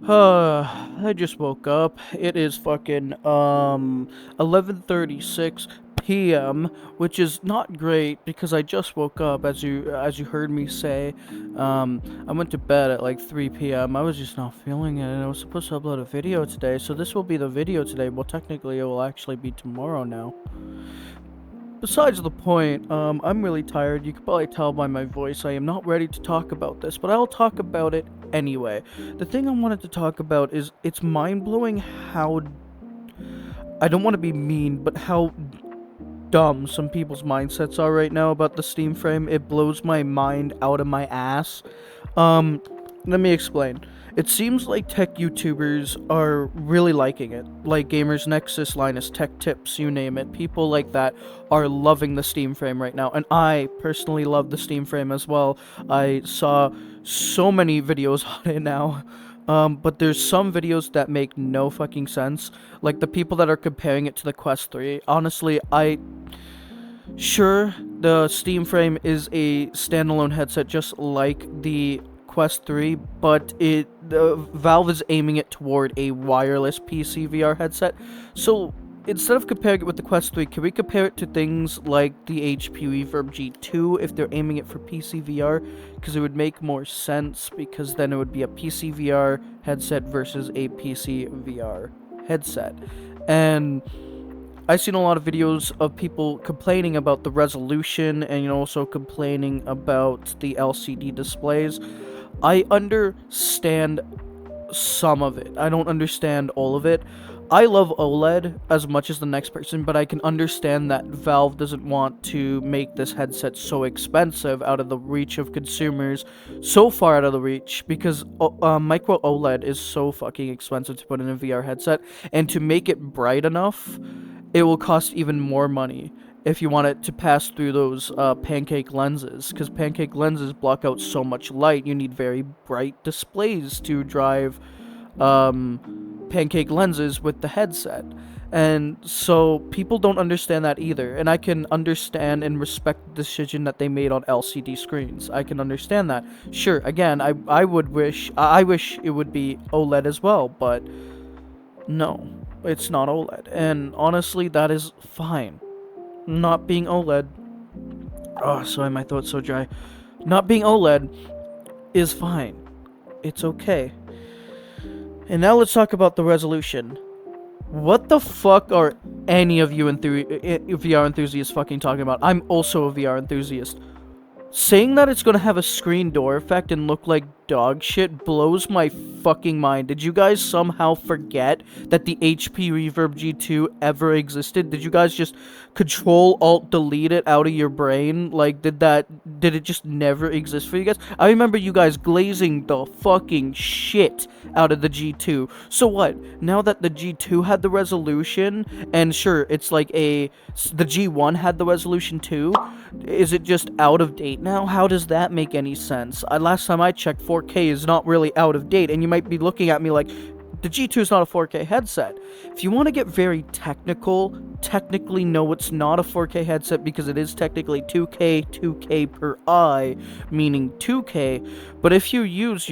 I just woke up. It is fucking 11:36 p.m., which is not great because I just woke up as you heard me say. I went to bed at like 3 p.m. I was just not feeling it and I was supposed to upload a video today. So this will be the video today. Well, technically it will actually be tomorrow now. Besides the point, I'm really tired. You can probably tell by my voice I am not ready to talk about this, but I'll talk about it anyway. The thing I wanted to talk about is it's mind-blowing how, I don't want to be mean, but how dumb some people's mindsets are right now about the Steam frame. It blows my mind out of my ass. Um, Let me explain. It seems like tech YouTubers are really liking it. Like Gamers Nexus, Linus Tech Tips, you name it. People like that are loving the Steam frame right now. And I personally love the Steam frame as well. I saw so many videos on it now. But there's some videos that make no fucking sense. Like the people that are comparing it to the Quest 3. Honestly, Sure, the Steam Frame is a standalone headset just like the Quest 3, but Valve is aiming it toward a wireless PC VR headset. So instead of comparing it with the Quest 3, can we compare it to things like the HP Reverb G2 if they're aiming it for PC VR? Because it would make more sense, because then it would be a PC VR headset versus a PC VR headset. And I've seen a lot of videos of people complaining about the resolution and also complaining about the LCD displays. I understand some of it. I don't understand all of it. I love OLED as much as the next person, but I can understand that Valve doesn't want to make this headset so expensive out of the reach of consumers, so far out of the reach, because micro OLED is so fucking expensive to put in a VR headset, and to make it bright enough, it will cost even more money if you want it to pass through those pancake lenses, because pancake lenses block out so much light. You need very bright displays to drive pancake lenses with the headset. And so people don't understand that either. And I can understand and respect the decision that they made on LCD screens. I can understand that. Sure, again, I wish it would be OLED as well, but no, it's not OLED. And honestly, that is fine. Not being OLED. Oh, sorry, my throat's so dry. Not being OLED is fine. It's okay. And now let's talk about the resolution. What the fuck are any of you VR enthusiasts fucking talking about? I'm also a VR enthusiast. Saying that it's gonna have a screen door effect and look like dog shit blows my fucking mind. Did you guys somehow forget that the HP Reverb G2 ever existed? Did you guys just Control Alt delete it out of your brain? Like, did it just never exist for you guys? I remember you guys glazing the fucking shit out of the G2. So what? Now that the G2 had the resolution, and sure, it's like the G1 had the resolution too, is it just out of date now? How does that make any sense? Last time I checked, 4K is not really out of date, and you might be looking at me like, the G2 is not a 4K headset. If you want to get very technical, technically no, it's not a 4K headset because it is technically 2K per eye, meaning 2K. But if you use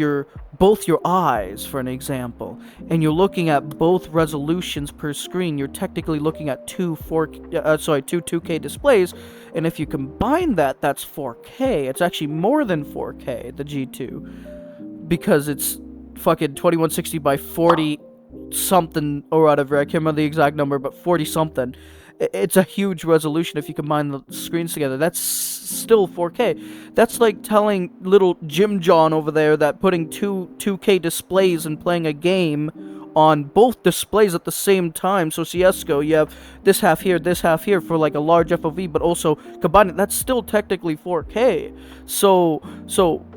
both your eyes, for an example, and you're looking at both resolutions per screen, you're technically looking at two 2K displays, and if you combine that, that's 4K. It's actually more than 4K, the G2, because it's fucking 2160 by 40 something or whatever. I can't remember the exact number, but 40 something. It's a huge resolution if you combine the screens together. That's still 4K. That's like telling little Jim John over there that putting two 2K displays and playing a game on both displays at the same time. So CSGO, you have this half here for like a large FOV, but also combine it. That's still technically 4K. So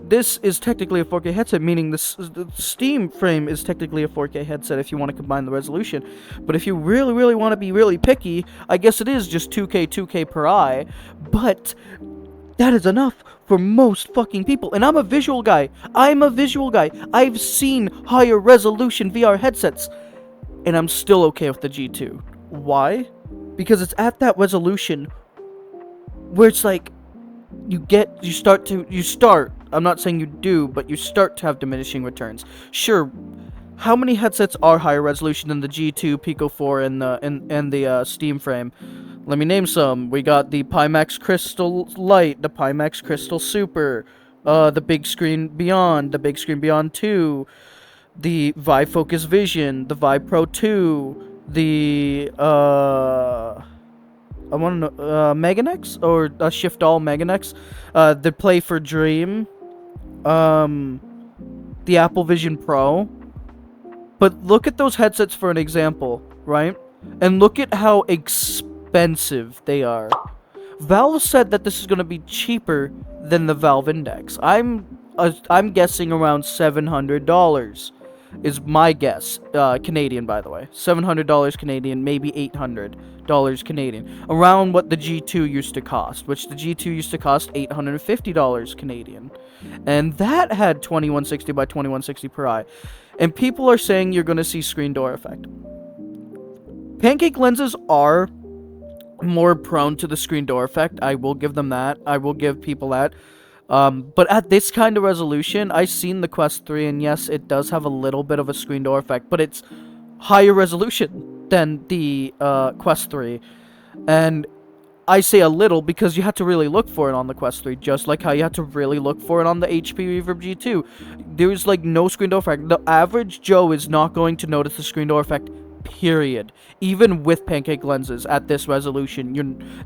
this is technically a 4K headset, meaning the Steam frame is technically a 4K headset if you want to combine the resolution. But if you really, really want to be really picky, I guess it is just 2K per eye. But that is enough for most fucking people. And I'm a visual guy. I've seen higher resolution VR headsets. And I'm still okay with the G2. Why? Because it's at that resolution where it's like, you start, I'm not saying you do, but you start to have diminishing returns. Sure, how many headsets are higher resolution than the G2, Pico 4, and the Steam Frame? Let me name some. We got the Pimax Crystal Lite, the Pimax Crystal Super, the Big Screen Beyond, the Big Screen Beyond 2, the Vive Focus Vision, the Vive Pro 2, the I want to know Meganex or Shift All Meganex, the Play for Dream, the Apple Vision Pro. But look at those headsets for an example, right? And look at how expensive they are. Valve said that this is going to be cheaper than the Valve Index. I'm guessing around $700 is my guess. Canadian, by the way. $700 Canadian, maybe $800 Canadian. Around what the G2 used to cost, which the G2 used to cost $850 Canadian. And that had 2160 by 2160 per eye. And people are saying you're going to see screen door effect. Pancake lenses are more prone to the screen door effect. I will give them that. I will give people that. But at this kind of resolution, I've seen the Quest 3, and yes, it does have a little bit of a screen door effect, but it's higher resolution than the Quest 3. And I say a little because you had to really look for it on the Quest 3, just like how you had to really look for it on the HP Reverb G2. There's like no screen door effect. The average Joe is not going to notice the screen door effect, period. Even with Pancake lenses at this resolution,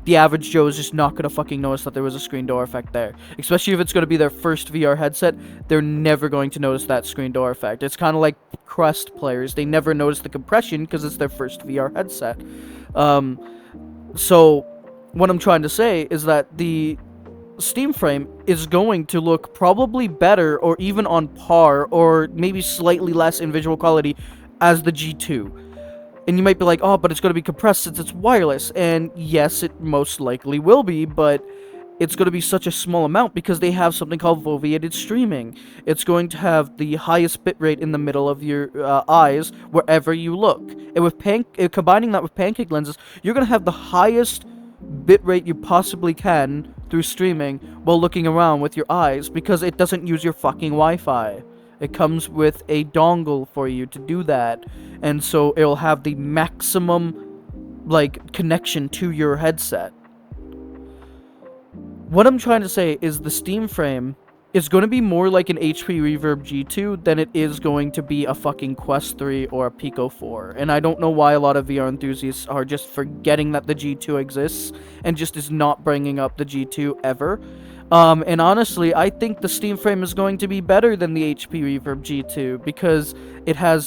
the average Joe is just not going to fucking notice that there was a screen door effect there. Especially if it's going to be their first VR headset, they're never going to notice that screen door effect. It's kind of like Quest players. They never notice the compression because it's their first VR headset. So what I'm trying to say is that the Steam Frame is going to look probably better or even on par or maybe slightly less in visual quality as the G2. And you might be like, oh, but it's going to be compressed since it's wireless. And yes, it most likely will be, but it's going to be such a small amount because they have something called foveated streaming. It's going to have the highest bitrate in the middle of your eyes wherever you look. And with combining that with Pancake lenses, you're going to have the highest bitrate you possibly can through streaming while looking around with your eyes because it doesn't use your fucking Wi-Fi. It comes with a dongle for you to do that, and so it'll have the maximum like connection to your headset. What I'm trying to say is the Steam Frame is going to be more like an HP Reverb G2 than it is going to be a fucking Quest 3 or a Pico 4. And I don't know why a lot of VR enthusiasts are just forgetting that the G2 exists and just is not bringing up the G2 ever. And honestly, I think the Steam Frame is going to be better than the HP Reverb G2 because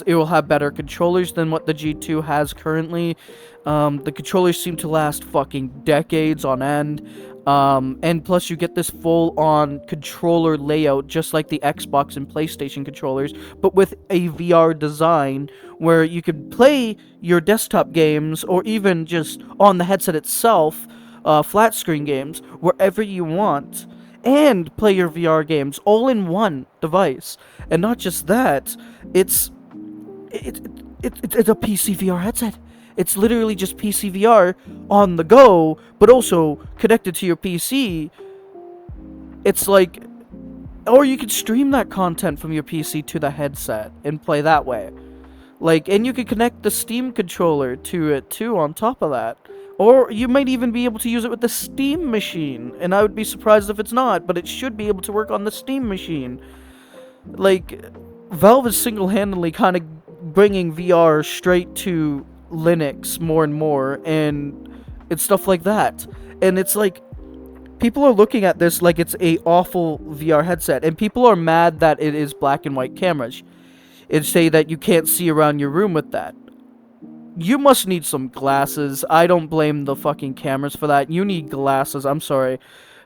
it will have better controllers than what the G2 has currently. The controllers seem to last fucking decades on end. And plus you get this full-on controller layout just like the Xbox and PlayStation controllers, but with a VR design where you could play your desktop games or even just on the headset itself, flat screen games, wherever you want, and play your VR games all in one device. And not just that, it's a PC VR headset. It's literally just PC VR on the go, but also connected to your PC. It's like, or you could stream that content from your PC to the headset and play that way. Like, and you could connect the Steam controller to it too on top of that. Or you might even be able to use it with the Steam machine. And I would be surprised if it's not, but it should be able to work on the Steam machine. Like, Valve is single-handedly kind of bringing VR straight to Linux more and more, and it's stuff like that. And it's like, people are looking at this like it's a awful VR headset, and people are mad that it is black and white cameras, and say that you can't see around your room with that. You must need some glasses. I don't blame the fucking cameras for that. You need glasses. I'm sorry.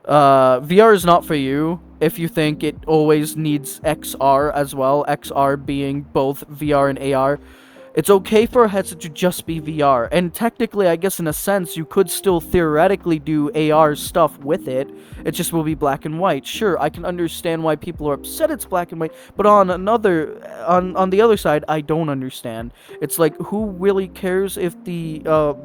VR is not for you if you think it always needs XR as well. XR being both VR and AR. It's okay for a headset to just be VR. And technically, I guess in a sense, you could still theoretically do AR stuff with it. It just will be black and white. Sure, I can understand why people are upset it's black and white. But on the other side, I don't understand. It's like, who really cares if the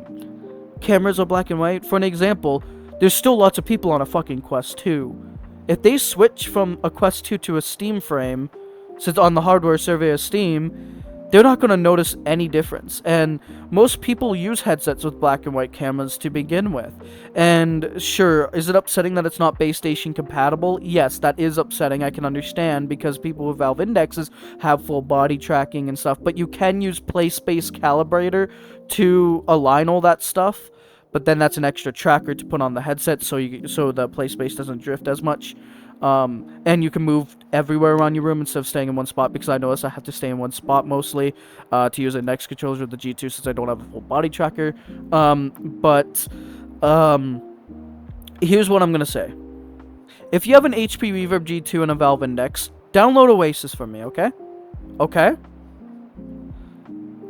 cameras are black and white? For an example, there's still lots of people on a fucking Quest 2. If they switch from a Quest 2 to a Steam Frame, since on the hardware survey of Steam, they're not going to notice any difference. And most people use headsets with black and white cameras to begin with. And sure, is it upsetting that it's not base station compatible? Yes, that is upsetting. I can understand, because people with Valve Indexes have full body tracking and stuff. But you can use PlaySpace Calibrator to align all that stuff. But then that's an extra tracker to put on the headset, so the PlaySpace doesn't drift as much. And you can move everywhere around your room instead of staying in one spot, because I notice I have to stay in one spot mostly to use index controllers with the G2 since I don't have a full body tracker. Here's what I'm going to say. If you have an HP Reverb G2 and a Valve Index, download Oasis for me, okay? Okay?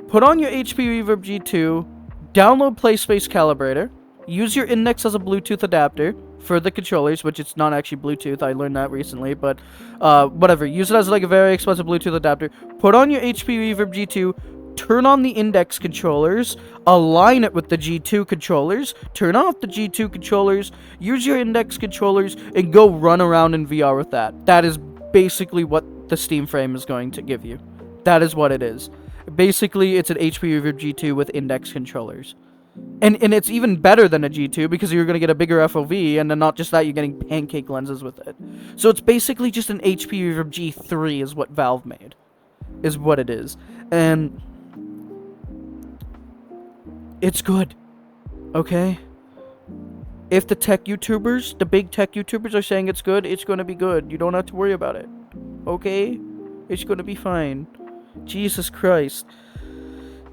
Put on your HP Reverb G2, download PlaySpace Calibrator, use your Index as a Bluetooth adapter for the controllers, which it's not actually Bluetooth, I learned that recently, but whatever, use it as like a very expensive Bluetooth adapter, put on your HP Reverb G2, turn on the Index controllers, align it with the G2 controllers, turn off the G2 controllers, use your Index controllers, and go run around in VR with that. That is basically what the Steam Frame is going to give you. That is what it is. Basically, it's an HP Reverb G2 with Index controllers. And it's even better than a G2 because you're going to get a bigger FOV, and then not just that, you're getting pancake lenses with it. So it's basically just an HP Reverb G3 is what Valve made. Is what it is. And it's good. Okay? If the tech YouTubers, the big tech YouTubers are saying it's good, it's going to be good. You don't have to worry about it. Okay? It's going to be fine. Jesus Christ.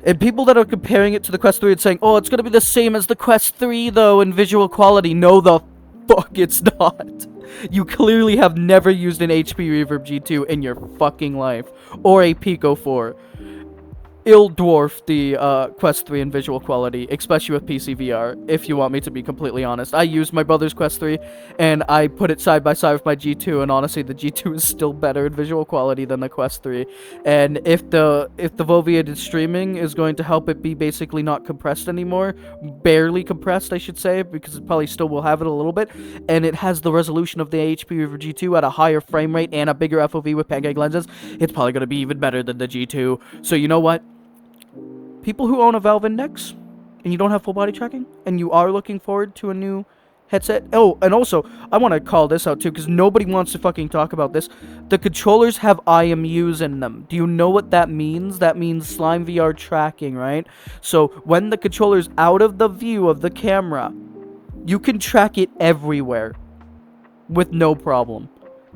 And people that are comparing it to the Quest 3 and saying, oh, it's going to be the same as the Quest 3, though, in visual quality. No, the fuck it's not. You clearly have never used an HP Reverb G2 in your fucking life. Or a Pico 4. It'll dwarf the Quest 3 in visual quality, especially with PC VR, if you want me to be completely honest. I used my brother's Quest 3, and I put it side by side with my G2, and honestly, the G2 is still better in visual quality than the Quest 3. And if the Voviated streaming is going to help it be basically not compressed anymore, barely compressed, I should say, because it probably still will have it a little bit, and it has the resolution of the HP Reverb G2 at a higher frame rate and a bigger FOV with pancake lenses, it's probably going to be even better than the G2. So you know what? People who own a Valve Index and you don't have full body tracking and you are looking forward to a new headset. Oh, and also, I want to call this out too because nobody wants to fucking talk about this. The controllers have IMUs in them. Do you know what that means? That means Slime VR tracking, right? So when the controller's out of the view of the camera, you can track it everywhere with no problem.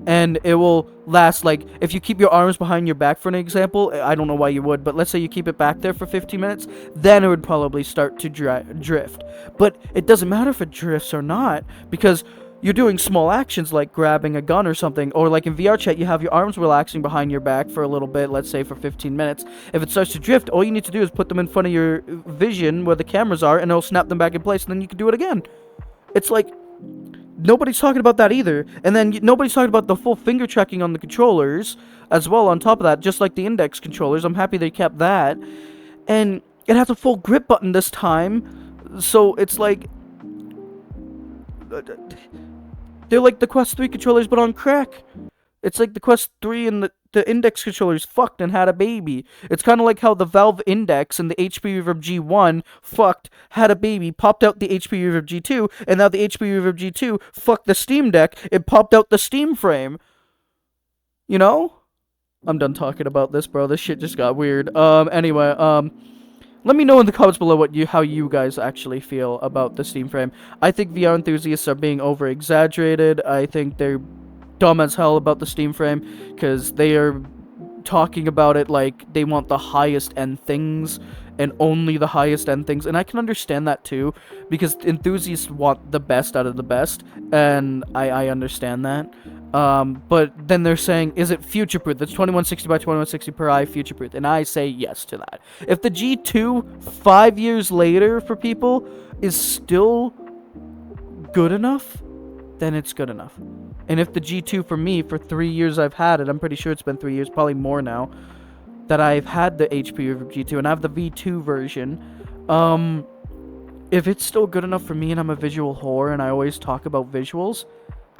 And it will last, like, if you keep your arms behind your back, for an example, I don't know why you would, but let's say you keep it back there for 15 minutes, then it would probably start to drift. But it doesn't matter if it drifts or not, because you're doing small actions like grabbing a gun or something, or like in VR chat, you have your arms relaxing behind your back for a little bit, let's say for 15 minutes. If it starts to drift, all you need to do is put them in front of your vision where the cameras are, and it'll snap them back in place, and then you can do it again. It's like, nobody's talking about that either. And then nobody's talking about the full finger tracking on the controllers as well on top of that, just like the Index controllers. I'm happy they kept that. And it has a full grip button this time. So it's like, they're like the Quest 3 controllers but on crack. It's like the Quest 3 and the Index controllers fucked and had a baby. It's kind of like how the Valve Index and the HP Reverb G1 fucked, had a baby, popped out the HP Reverb G2, and now the HP Reverb G2 fucked the Steam Deck, it popped out the Steam Frame. You know? I'm done talking about this, bro. This shit just got weird. Anyway, let me know in the comments below how you guys actually feel about the Steam Frame. I think VR enthusiasts are being over-exaggerated. I think they're dumb as hell about the Steam Frame because they are talking about it like they want the highest end things and only the highest end things, and I can understand that too because enthusiasts want the best out of the best, and I understand that. But then they're saying, is it future-proof? It's 2160 by 2160 per eye future-proof, and I say yes to that. If the G2 5 years later for people is still good enough, then it's good enough. And if the G2 for me, for 3 years I've had it, I'm pretty sure it's been 3 years, probably more now, that I've had the HP G2, and I have the V2 version, if it's still good enough for me and I'm a visual whore and I always talk about visuals,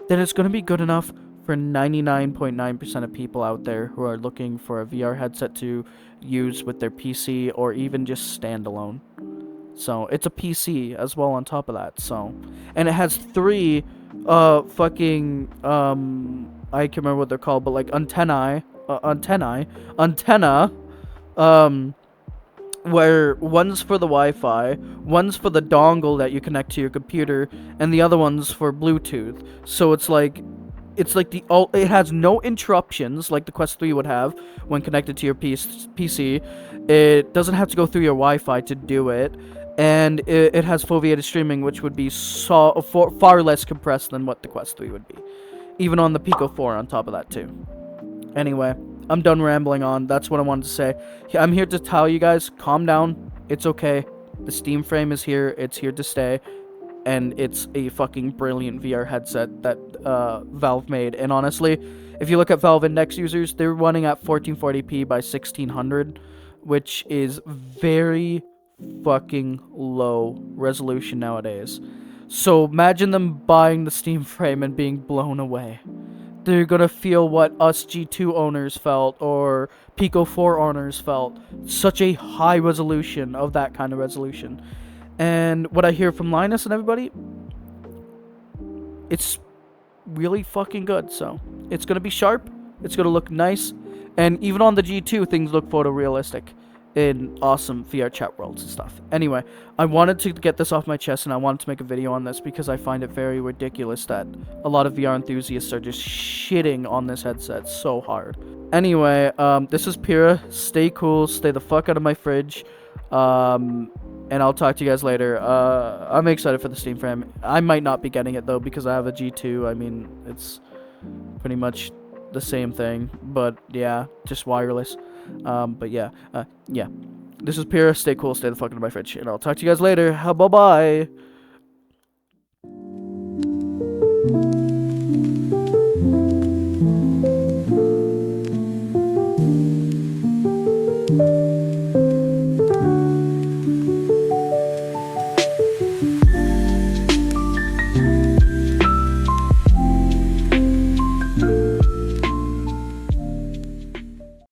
then it's going to be good enough for 99.9% of people out there who are looking for a VR headset to use with their PC or even just standalone. So it's a PC as well on top of that. So, and it has 3 fucking I can't remember what they're called, but like antenna um where one's for the Wi-Fi, one's for the dongle that you connect to your computer, and the other one's for Bluetooth. So it's like it has no interruptions like the Quest 3 would have when connected to your PC. It doesn't have to go through your Wi-Fi to do it, and it has foveated streaming, which would be far less compressed than what the Quest 3 would be, even on the Pico 4 on top of that too. Anyway, I'm done rambling on. That's what I wanted to say. I'm here to tell you guys, calm down. It's okay. The Steam Frame is here. It's here to stay. And it's a fucking brilliant VR headset that Valve made. And honestly, if you look at Valve Index users, they're running at 1440p by 1600, which is very fucking low resolution nowadays. So imagine them buying the Steam Frame and being blown away. They're gonna feel what us G2 owners felt or Pico 4 owners felt. Such a high resolution of that kind of resolution. And what I hear from Linus and everybody, it's really fucking good. So it's gonna be sharp, it's gonna look nice, and even on the G2 things look photorealistic in awesome VR chat worlds and stuff. Anyway, I wanted to get this off my chest, and I wanted to make a video on this because I find it very ridiculous that a lot of VR enthusiasts are just shitting on this headset so hard. Anyway, this is Pyrrha. Stay cool, stay the fuck out of my fridge, and I'll talk to you guys later. I'm excited for the Steam Frame. I might not be getting it though because I have a G2. I mean, it's pretty much the same thing, but yeah, just wireless. But yeah, yeah. This is Pyrrha. Stay cool, stay the fuck out of my fridge, and I'll talk to you guys later. Bye bye.